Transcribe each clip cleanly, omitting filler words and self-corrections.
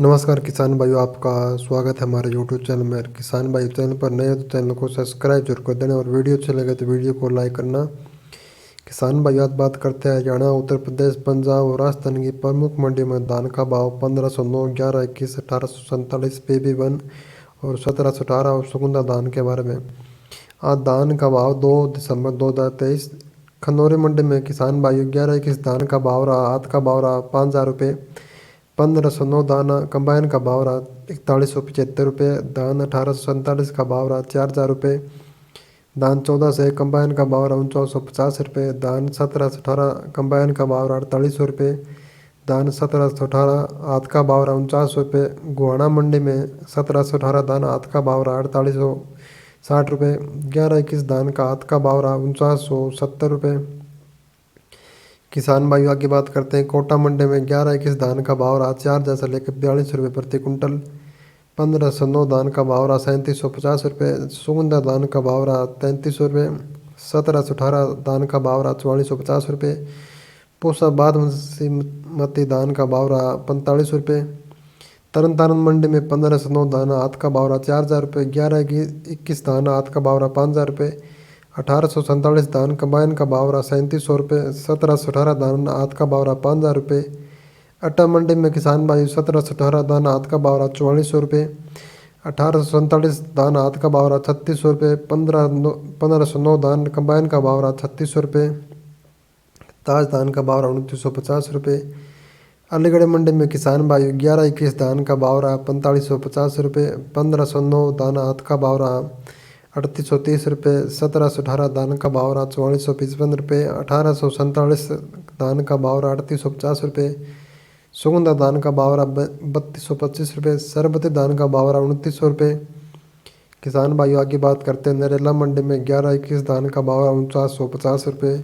नमस्कार किसान भाइयों, आपका स्वागत है हमारे यूट्यूब चैनल में। किसान भाई चैनल पर नए हो तो चैनल को सब्सक्राइब जरूर कर देना और वीडियो अच्छे लगे तो वीडियो को लाइक करना। किसान भाई आज बात करते हैं हरियाणा, उत्तर प्रदेश, पंजाब और राजस्थान की प्रमुख मंडी में धान का भाव 1509, 1121, 1847 PB1 और 1718 और सुगंधा धान के बारे में। आज धान का भाव 2 दिसंबर 2023 खनौरी मंडी में किसान भाइयों 1121 धान का भाव रहा। आध का भाव रहा 5,000 रुपये। 1509 दाना कंबाइन का भाव रहा 4175 रुपये। धान 1847 का भाव रहा 4,000 रुपये। धान 14 से कंबाइन का भाव रहा 4950 रुपये। धान 1718 कंबाइन का भाव रहा 4800 रुपये। धान 1718 आध का भाव रहा 4900 रुपये। गुहाना मंडी में 1718 धान आध का भाव रहा 4860 रुपये। 1121 धान का आध का भाव रहा 4970 रुपये। किसान भाइयों आगे बात करते हैं कोटा मंडी में 1121 धान का भाव रहा 4,000 से लेकर 42 रुपये प्रति कुंटल। 1509 धान का भाव रहा 3750 रुपये। सुगंधा धान का भाव रहा 3300 रुपये। 1718 धान का भाव रहा 4450 रुपये। पूसा बासमती धान का भाव रहा 45 रुपये। तरन तारण मंडी में 1509 धान आध का भाव रहा 4,000 रुपये। 1121 धान आध का भाव रहा 5,000 रुपये। 1847 धान कंबाइन का भाव रहा 3700 रुपये। 1718 धान आध का भाव रहा 5,000 रुपये। अट्टा मंडी में किसान भाई 1718 धान आध का भाव रहा 4400 रुपये। 1847 धान आध का भाव रहा 3600 रुपये। 1509 धान कंबाइन का भाव रहा 3600 रुपये। ताज धान का भाव रहा 2950 रुपये। अलीगढ़ मंडी में किसान भाई 1121 धान का भाव रहा 4550 रुपये। 1509 धान आध का भाव रहा 3830 रुपये। 1718 धान का भाव रहा 4455 रुपये। 1847 धान का भाव रहा 3850 रुपये। सुगंधा धान का भाव रहा 3225 रुपये। सरबती धान का भाव रहा 2900 रुपये। किसान भाइयों आगे बात करते हैं नरेला मंडी में 1121 धान का भाव रहा 4950 रुपये।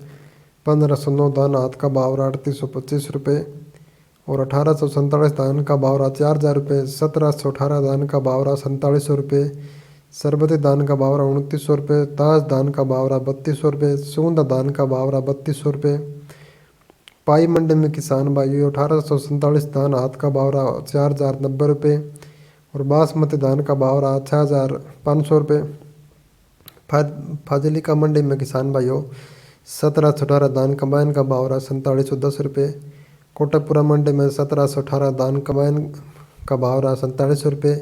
1509 धान आध का भाव रहा 3825 रुपये और 1847 धान का भाव रहा 4,000 रुपये। 1718 धान का भाव रहा 4700 रुपये। सरबती धान का भाव रहा 2900 रुपये। ताज धान का भाव रहा 3200 रुपये। सुगंधा धान का भाव रहा 3200 रुपये। पाई मंडी में किसान भाइयों 1847 धान आध का भाव रहा 4,090 रुपये और बासमती धान का भाव रहा 6,500 रुपये। फाजिलिका मंडी में किसान भाइयों 1718 धान कंबाइन का भाव रहा 4710 रुपये। कोटकपुरा मंडी में 1718 धान कंबाइन का भाव रहा 4700 रुपये।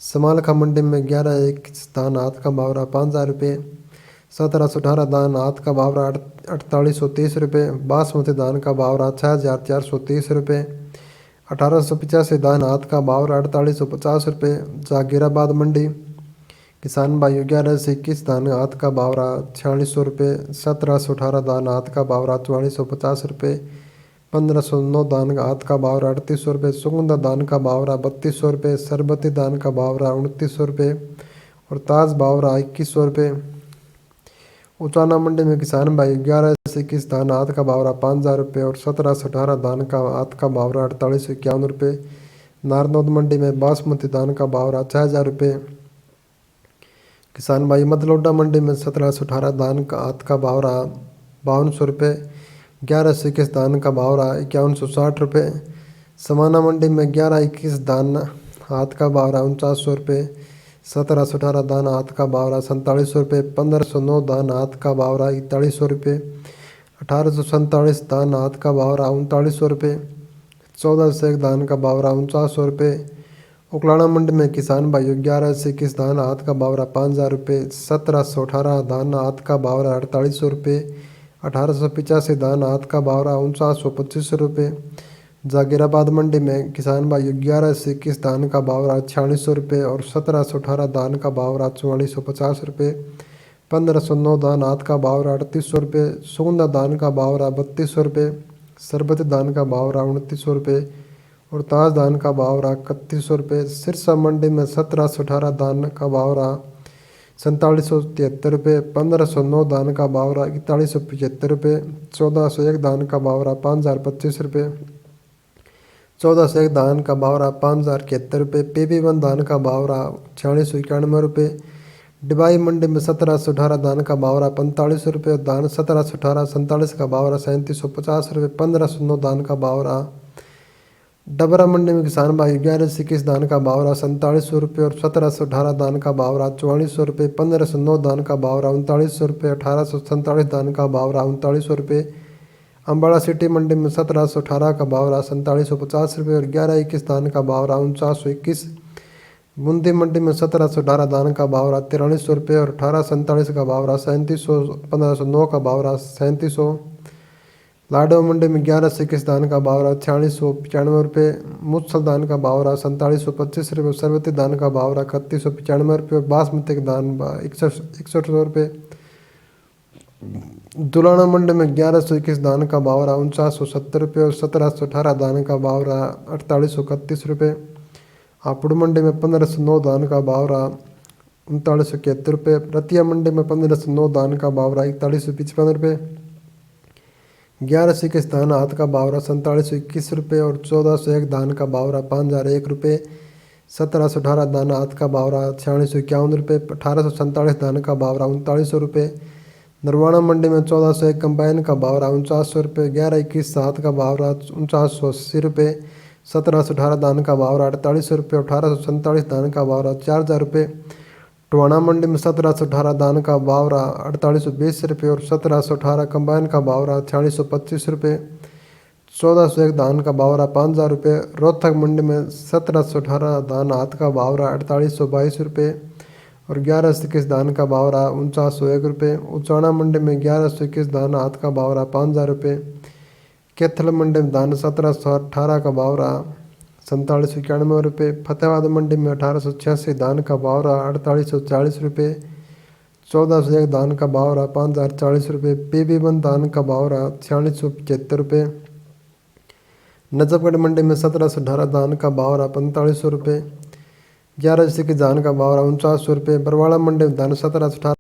समालखा मंडी में 1121 धान आध का भाव रहा 5,000 रुपये। 1718 धान आध का भाव रहा 4830 रुपये। बासमती धान का भाव रहा 6,430 रुपये। 1885 धान आध का भाव रहा 4850 रुपये। जागीराबाद मंडी किसान भाइयों 1121 धान आध का भाव रहा 4600 रुपये। 1718 धान आध का भाव रहा 4450 रुपये। 1509 धान आध का भाव रहा 3800 रुपये। सुगंधा धान का भाव रहा 3200 रुपये। सरबती धान का भाव रहा 2900 रुपये और ताज भाव रहा 2100 रुपये। उचाना मंडी में किसान भाई 1121 धान आध का भाव रहा 5,000 रुपये और 1718 धान का आध का भाव रहा 4851 रुपये। नारनौद मंडी में बासमती धान का भाव रहा 6,000 रुपये। किसान भाई मदलोडा मंडी में 1718 धान का आध का भाव रहा 5200 रुपये। 1121 धान का भाव रहा 5160 रुपये। समाना मंडी में 1121 धान आध का भाव रहा 4900 रुपये। 1718 धान आध का भाव रहा 4700 रुपये। 1509 धान आध का भाव रहा 4100 रुपये। 1847 धान आध का भाव रहा 3900 रुपये। 1401 धान का भाव रहा 4900 रुपये। उकलाना मंडी में किसान भाइयों 1121 धान आध का भाव रहा 5,000 रुपये। 1718 धान आध का भाव रहा 4800 रुपये। 1885 धान आध का भाव रहा 4925 रुपये। जागीराबाद मंडी में किसान भाइयों 1121 धान का भाव रहा 4600 रुपये और 1718 धान का भाव रहा 4450 रुपये। 1509 धान आध का भाव रहा 3800 रुपये। सुगंधा धान का भाव रहा 3200 रुपये। सरबती धान का भाव रहा 2900 रुपये और ताज धान का भाव रहा 3100 रुपये। सिरसा मंडी में 1718 धान का भाव रहा 4773 रुपये। 1509 धान का भाव रहा 4175 रुपये। 1401 धान का भाव रहा 5,025 रुपये। 1401 धान का भाव रहा 5,071 रुपये। PB1 धान का भाव रहा 4691 रुपये। डिबाई मंडी में 1718 धान का भाव रहा 4500 रुपये। धान 1718 47 का भाव रहा 3750 रुपये। 1509 धान का भाव रहा डबरा मंडी में किसान भाई 1121 धान का भाव रहा 4700 रुपये और 1718 धान का भाव रहा 4400 रुपये। 1509 धान का भाव रहा 3900 रुपये। 1847 धान का भाव रहा 3900 रुपये। अम्बाड़ा सिटी मंडी में 1718 का भाव रहा 4750 रुपये और 1121 धान का भाव रहा 4921। बूंदी मंडी में 1718 धान का भाव रहा 4300 रुपये और 1847 का भाव रहा 3700। 1509 का भाव रहा 3700। लाडो मंडी में 1121 धान का भाव रहा 4695 रुपये। मुसल धान का भाव रहा 4725 रुपये। सरवती धान का भाव रहा 3195 रुपये और बासमती का धान 6100 रुपये। दुलाना मंडी में 1121 धान का भाव रहा 4970 रुपये और 1718 धान का भाव रहा 4831 रुपये। हापुड़ मंडी में 1509 धान का भाव रहा 3971 रुपये। रतिया मंडी में 1509 धान का भाव रहा 4155 रुपये। 1121 धान हाथ का भाव रहा 4721 रुपये और 1401 धान का भाव रहा 5001 रुपये। 1718 धान हाथ का भाव रहा 4651 रुपये। 1847 धान का भाव रहा 3900 रुपये। नरवाना मंडी में 1401 कंबाइन का भाव रहा 4900 रुपये। 1121 हाथ का भाव रहा 4980 रुपये। 1718 धान का भाव रहा 4800 रुपये। 1847 धान का भाव रहा 4000 रुपये। टोहाना मंडी में 1718 धान का भाव रहा 4820 रुपये और 1718 कंबाइन का भाव रहा 4625 रुपये। 1401 धान का भाव रहा 5000 रुपये। रोहतक मंडी में 1718 धान हाथ का भाव रहा 4822 रुपये और 1121 धान का भाव रहा 4901 रुपये। उचाना मंडी में 1121 धान हाथ का भाव रहा 5000 रुपये। कैथल मंडी में धान 1718 का भाव रहा 4791 रुपये। फतेहाबाद मंडी में 1886 धान का भाव रहा 4840 रुपये। 1401 धान का भाव रहा 5040 रुपये। PB1 धान का भाव रहा 4675 रुपये। नजफगढ़ मंडी में 1718 धान का भाव रहा 4500 रुपये। 1121 धान का भाव रहा 4900 रुपये। बरवाड़ा मंडी में धान 1718